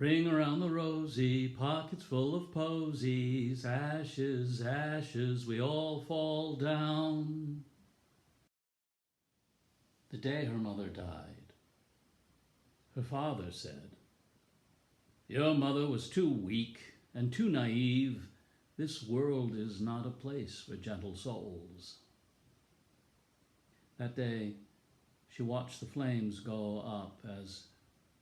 Ring around the rosy, pockets full of posies, ashes, ashes, we all fall down. The day her mother died, her father said, "Your mother was too weak and too naive. This world is not a place for gentle souls." That day, she watched the flames go up as,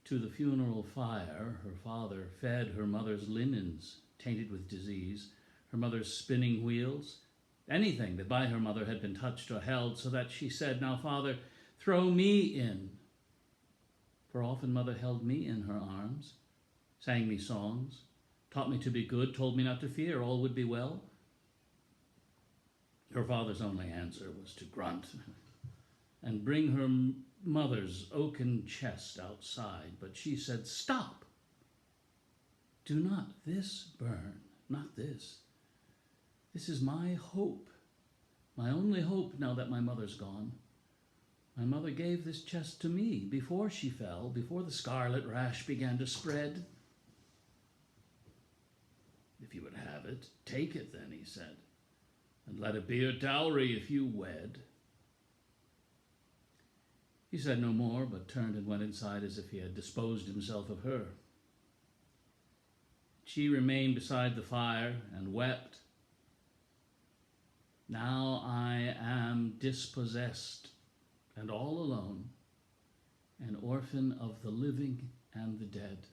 to the funeral fire, her father fed her mother's linens, tainted with disease, her mother's spinning wheels, anything that by her mother had been touched or held, so that she said, "Now, Father, throw me in." For often mother held me in her arms, sang me songs, taught me to be good, told me not to fear, all would be well. Her father's only answer was to grunt and bring her mother's oaken chest outside. But she said, "Stop! Do not this burn, not this. This is my hope, my only hope now that my mother's gone. My mother gave this chest to me before she fell, before the scarlet rash began to spread." "If you would have it, take it then," he said, "and let it be your dowry if you wed." He said no more, but turned and went inside as if he had disposed himself of her. She remained beside the fire and wept. "Now I am dispossessed and all alone, an orphan of the living and the dead."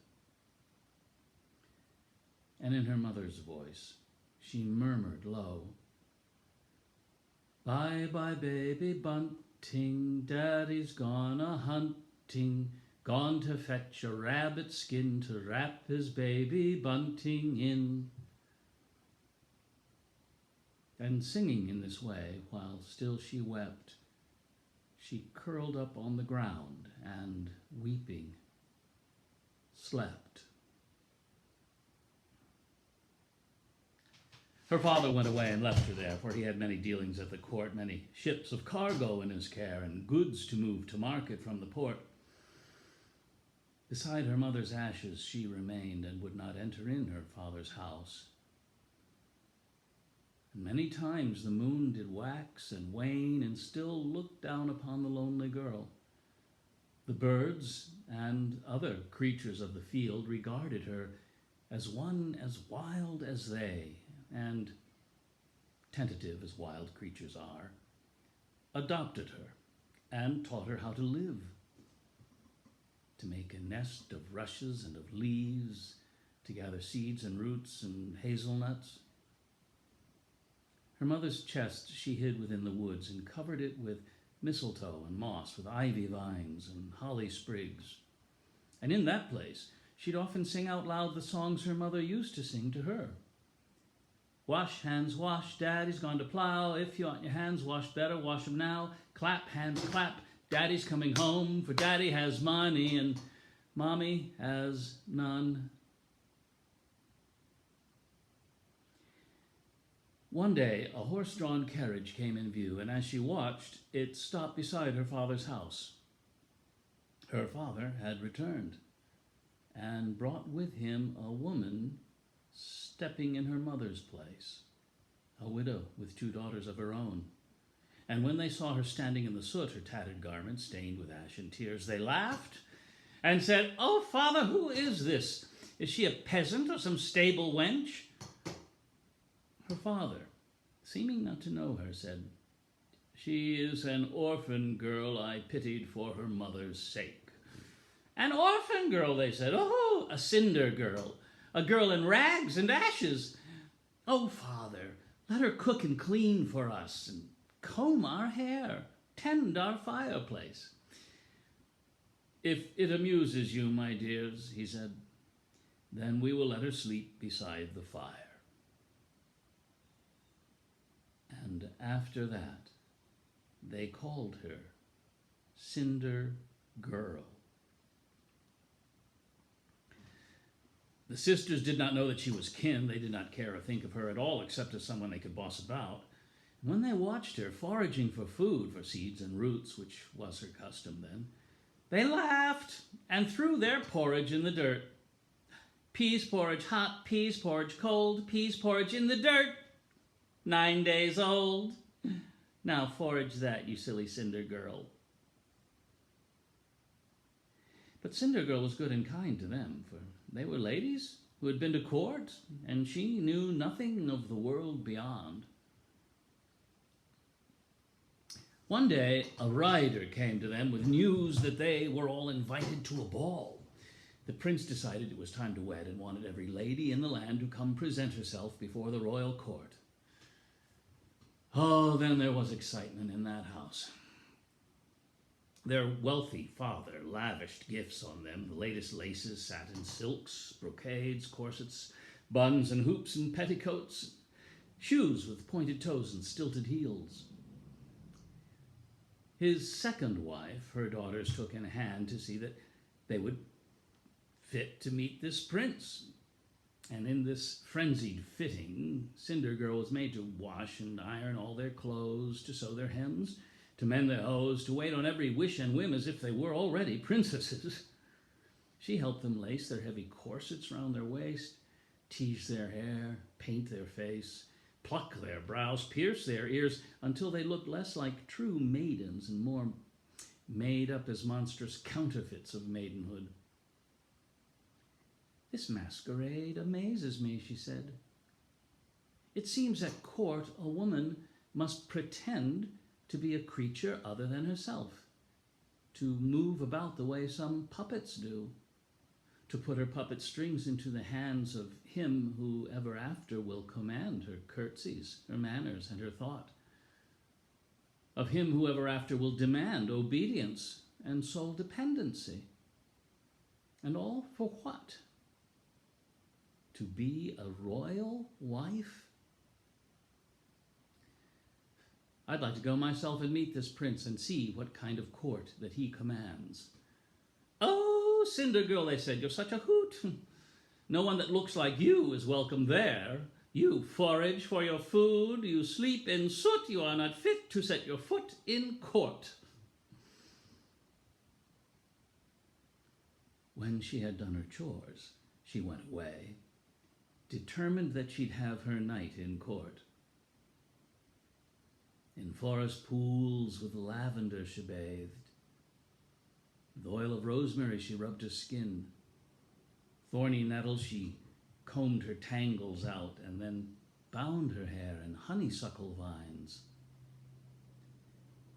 And in her mother's voice, she murmured low, "Bye bye, baby bunting, Daddy's gone a-hunting, gone to fetch a rabbit skin to wrap his baby bunting in." And singing in this way, while still she wept, she curled up on the ground and, weeping, slept. Her father went away and left her there, for he had many dealings at the court, many ships of cargo in his care, and goods to move to market from the port. Beside her mother's ashes she remained, and would not enter in her father's house. And many times the moon did wax and wane, and still looked down upon the lonely girl. The birds and other creatures of the field regarded her as one as wild as they, and, tentative as wild creatures are, adopted her and taught her how to live, to make a nest of rushes and of leaves, to gather seeds and roots and hazelnuts. Her mother's chest she hid within the woods and covered it with mistletoe and moss, with ivy vines and holly sprigs. And in that place she'd often sing out loud the songs her mother used to sing to her. "Wash hands, wash, Daddy's gone to plow. If you want your hands washed better, wash 'em now. Clap hands, clap, Daddy's coming home, for Daddy has money and Mommy has none." One day, a horse-drawn carriage came in view, and as she watched, it stopped beside her father's house. Her father had returned and brought with him a woman stepping in her mother's place, a widow with 2 daughters of her own. And when they saw her standing in the soot, her tattered garments stained with ash and tears, they laughed and said, "Oh, father, who is this? Is she a peasant or some stable wench?" Her father, seeming not to know her, said, "She is an orphan girl I pitied for her mother's sake." "An orphan girl," they said. "Oh, a cinder girl, a girl in rags and ashes. Oh, father, let her cook and clean for us, and comb our hair, tend our fireplace." "If it amuses you, my dears," he said, "then we will let her sleep beside the fire." And after that, they called her Cinder Girl. The sisters did not know that she was kin. They did not care or think of her at all, except as someone they could boss about. And when they watched her foraging for food, for seeds and roots, which was her custom then, they laughed and threw their porridge in the dirt. Peas porridge, hot peas porridge, cold peas porridge in the dirt, 9 days old. Now forage that, you silly Cinder Girl. But Cinder Girl was good and kind to them, for they were ladies who had been to court, and she knew nothing of the world beyond. One day, a rider came to them with news that they were all invited to a ball. The prince decided it was time to wed and wanted every lady in the land to come present herself before the royal court. Oh, then there was excitement in that house. Their wealthy father lavished gifts on them, the latest laces, satin silks, brocades, corsets, buns and hoops and petticoats, shoes with pointed toes and stilted heels. His second wife, her daughters took in hand to see that they would fit to meet this prince. And in this frenzied fitting, Cinder Girl was made to wash and iron all their clothes, to sew their hems, to mend their hose, to wait on every wish and whim as if they were already princesses. She helped them lace their heavy corsets round their waist, tease their hair, paint their face, pluck their brows, pierce their ears, until they looked less like true maidens and more made up as monstrous counterfeits of maidenhood. "This masquerade amazes me," she said. "It seems at court a woman must pretend to be a creature other than herself, to move about the way some puppets do, to put her puppet strings into the hands of him who ever after will command her curtsies, her manners, and her thought, of him who ever after will demand obedience and sole dependency. And all for what? To be a royal wife? I'd like to go myself and meet this prince and see what kind of court that he commands." "Oh, Cinder Girl," they said, "you're such a hoot. No one that looks like you is welcome there. You forage for your food, you sleep in soot, you are not fit to set your foot in court." When she had done her chores, she went away, determined that she'd have her night in court. In forest pools with lavender she bathed. With oil of rosemary she rubbed her skin. Thorny nettles she combed her tangles out, and then bound her hair in honeysuckle vines.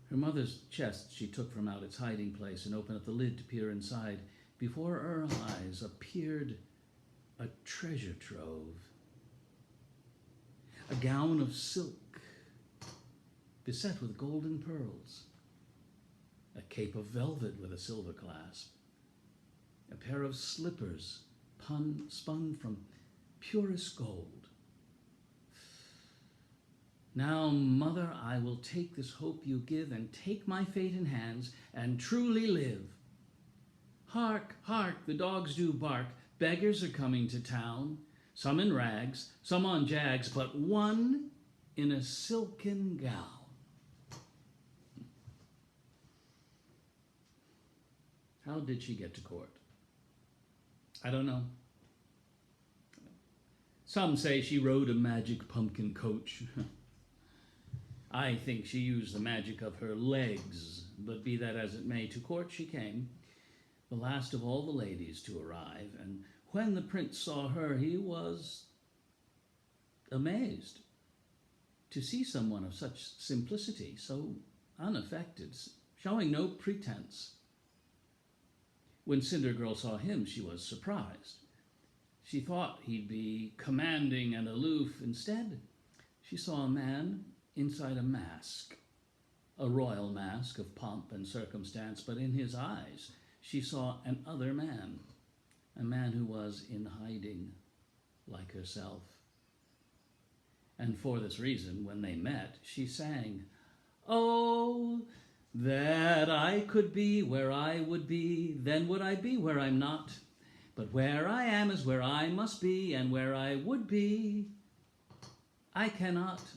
Her mother's chest she took from out its hiding place and opened up the lid to peer inside. Before her eyes appeared a treasure trove. A gown of silk beset with golden pearls, a cape of velvet with a silver clasp, a pair of slippers spun from purest gold. "Now, mother, I will take this hope you give and take my fate in hands and truly live. Hark, hark, the dogs do bark, beggars are coming to town, some in rags, some on jags, but one in a silken gown." How did she get to court? I don't know. Some say she rode a magic pumpkin coach. I think she used the magic of her legs, but be that as it may, to court she came, the last of all the ladies to arrive, and when the prince saw her, he was amazed to see someone of such simplicity, so unaffected, showing no pretense. When Cinder Girl saw him, she was surprised. She thought he'd be commanding and aloof. Instead, she saw a man inside a mask, a royal mask of pomp and circumstance, but in his eyes she saw an other man, a man who was in hiding, like herself. And for this reason, when they met, she sang, "Oh, that I could be where I would be, then would I be where I'm not. But where I am is where I must be, and where I would be, I cannot."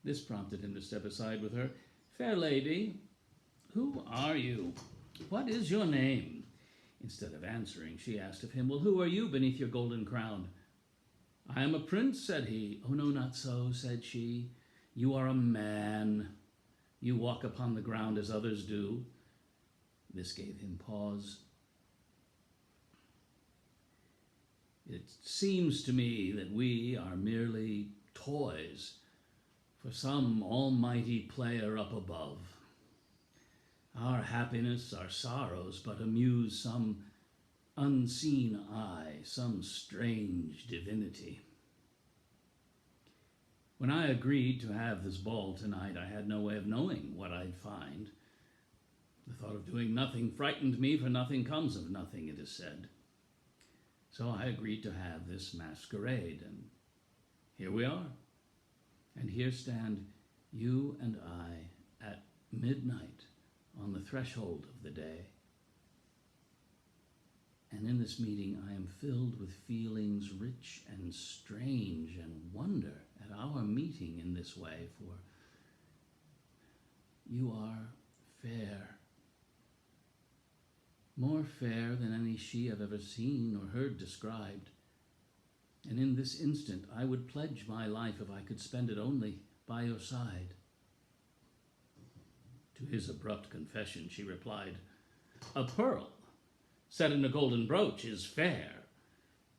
This prompted him to step aside with her. "Fair lady, who are you? What is your name? Instead of answering, she asked of him, "Well, who are you beneath your golden crown?" "I am a prince," said he. "Oh, no, not so," said she. "You are a man. You walk upon the ground as others do." This gave him pause. "It seems to me that we are merely toys for some almighty player up above. Our happiness, our sorrows, but amuse some unseen eye, some strange divinity. When I agreed to have this ball tonight, I had no way of knowing what I'd find. The thought of doing nothing frightened me, for nothing comes of nothing, it is said. So I agreed to have this masquerade, and here we are. And here stand you and I at midnight on the threshold of the day. And in this meeting I am filled with feelings rich and strange and wonder at our meeting in this way, for you are fair, more fair than any she I've ever seen or heard described. And in this instant I would pledge my life if I could spend it only by your side." To his abrupt confession she replied, "A pearl set in a golden brooch is fair,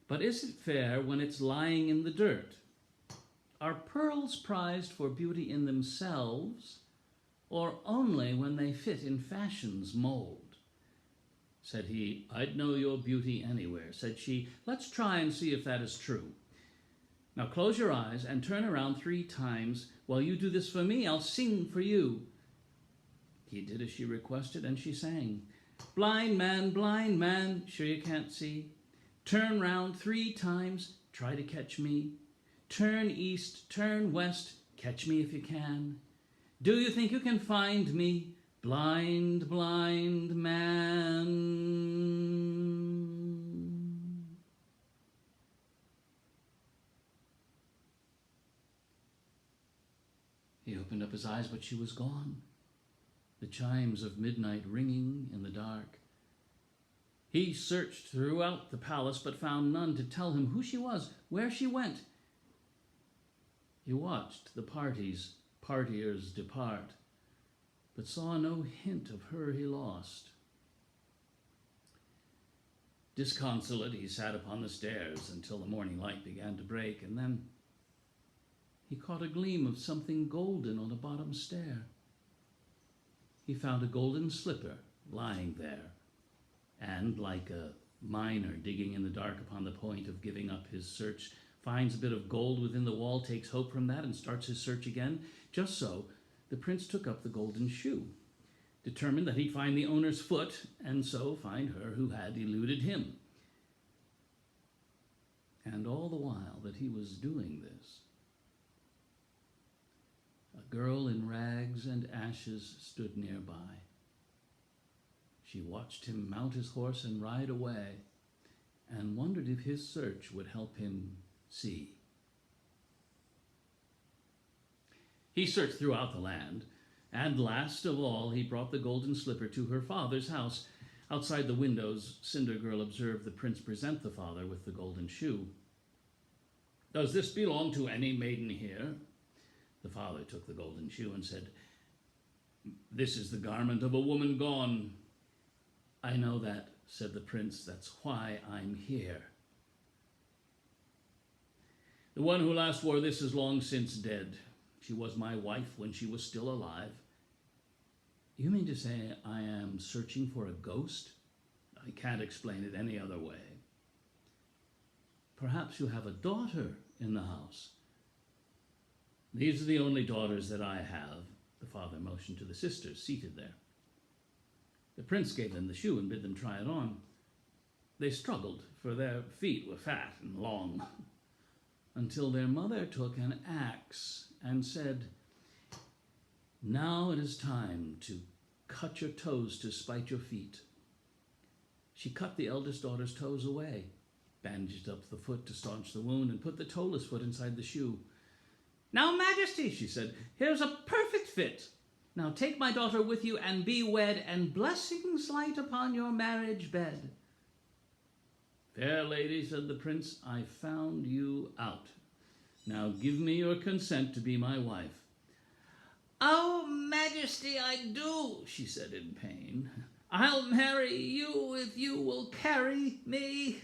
but is it fair when it's lying in the dirt? Are pearls prized for beauty in themselves, or only when they fit in fashion's mold?" Said he, "I'd know your beauty anywhere." Said she, "Let's try and see if that is true. Now close your eyes and turn around 3 times. While you do this for me, I'll sing for you." He did as she requested, and she sang, blind man, sure you can't see? Turn round 3 times, try to catch me. Turn east, turn west, catch me if you can. Do you think you can find me, blind man?" He opened up his eyes, but she was gone, the chimes of midnight ringing in the dark. He searched throughout the palace, but found none to tell him who she was, where she went. He watched the partiers depart, but saw no hint of her he lost. Disconsolate, he sat upon the stairs until the morning light began to break, and then he caught a gleam of something golden on a bottom stair. He found a golden slipper lying there, and like a miner digging in the dark upon the point of giving up his search, finds a bit of gold within the wall, takes hope from that, and starts his search again. Just so, the prince took up the golden shoe, determined that he'd find the owner's foot, and so find her who had eluded him. And all the while that he was doing this, a girl in rags and ashes stood nearby. She watched him mount his horse and ride away, and wondered if his search would help him see. He searched throughout the land, and last of all he brought the golden slipper to her father's house. Outside the windows, Cinder girl observed the prince present the father with the golden shoe. "Does this belong to any maiden here?" The father took the golden shoe and said, "This is the garment of a woman gone." "I know that," said the prince. "That's why I'm here." "The one who last wore this is long since dead. She was my wife when she was still alive." "You mean to say I am searching for a ghost?" "I can't explain it any other way." "Perhaps you have a daughter in the house." "These are the only daughters that I have." The father motioned to the sisters seated there. The prince gave them the shoe and bid them try it on. They struggled, for their feet were fat and long, until their mother took an axe and said, "Now it is time to cut your toes to spite your feet." She cut the eldest daughter's toes away, bandaged up the foot to staunch the wound, and put the toeless foot inside the shoe. "Now, Majesty," she said, "here's a perfect fit. Now take my daughter with you and be wed, and blessings light upon your marriage bed." "Fair lady," said the prince, "I found you out. Now give me your consent to be my wife." "Oh, Majesty, I do," she said in pain. "I'll marry you if you will carry me."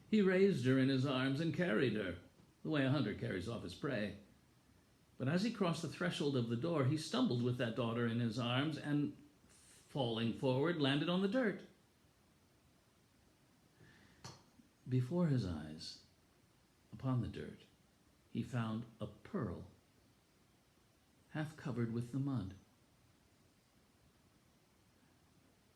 He raised her in his arms and carried her, the way a hunter carries off his prey. But as he crossed the threshold of the door, he stumbled with that daughter in his arms and, falling forward, landed on the dirt. Before his eyes, upon the dirt, he found a pearl, half covered with the mud.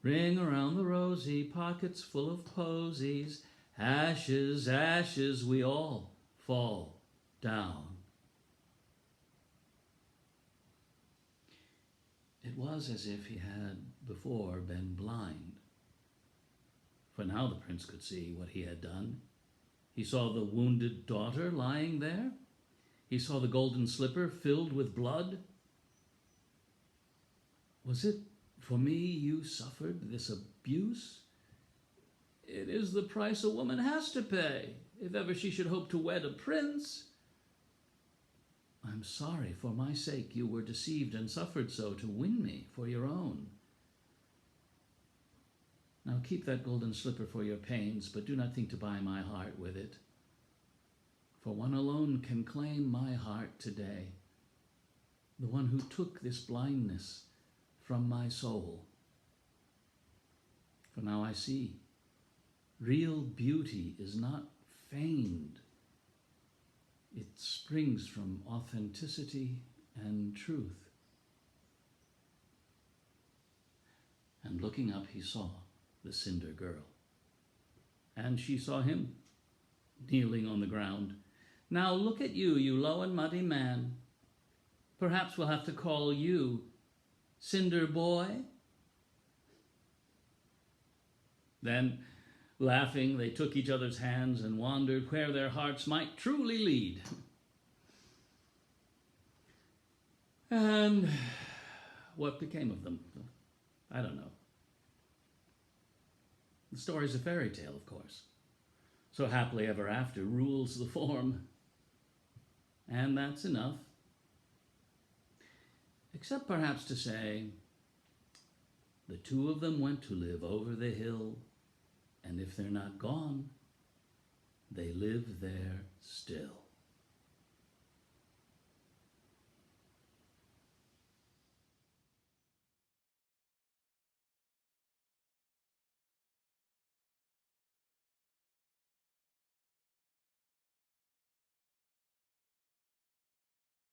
"Ring around the rosy, pockets full of posies, ashes, ashes, we all fall down." It was as if he had before been blind. For now the prince could see what he had done. He saw the wounded daughter lying there. He saw the golden slipper filled with blood. "Was it for me you suffered this abuse? It is the price a woman has to pay, if ever she should hope to wed a prince. I'm sorry for my sake you were deceived and suffered so to win me for your own. Now keep that golden slipper for your pains, but do not think to buy my heart with it. For one alone can claim my heart today, the one who took this blindness from my soul. For now I see, real beauty is not feigned. It springs from authenticity and truth." And looking up, he saw the Cinder girl. And she saw him, kneeling on the ground. "Now look at you, you low and muddy man. Perhaps we'll have to call you Cinder boy." Then, laughing, they took each other's hands and wandered where their hearts might truly lead. And what became of them? I don't know. The story's a fairy tale, of course. So happily ever after rules the form. And that's enough. Except perhaps to say, the two of them went to live over the hill, and if they're not gone, they live there still.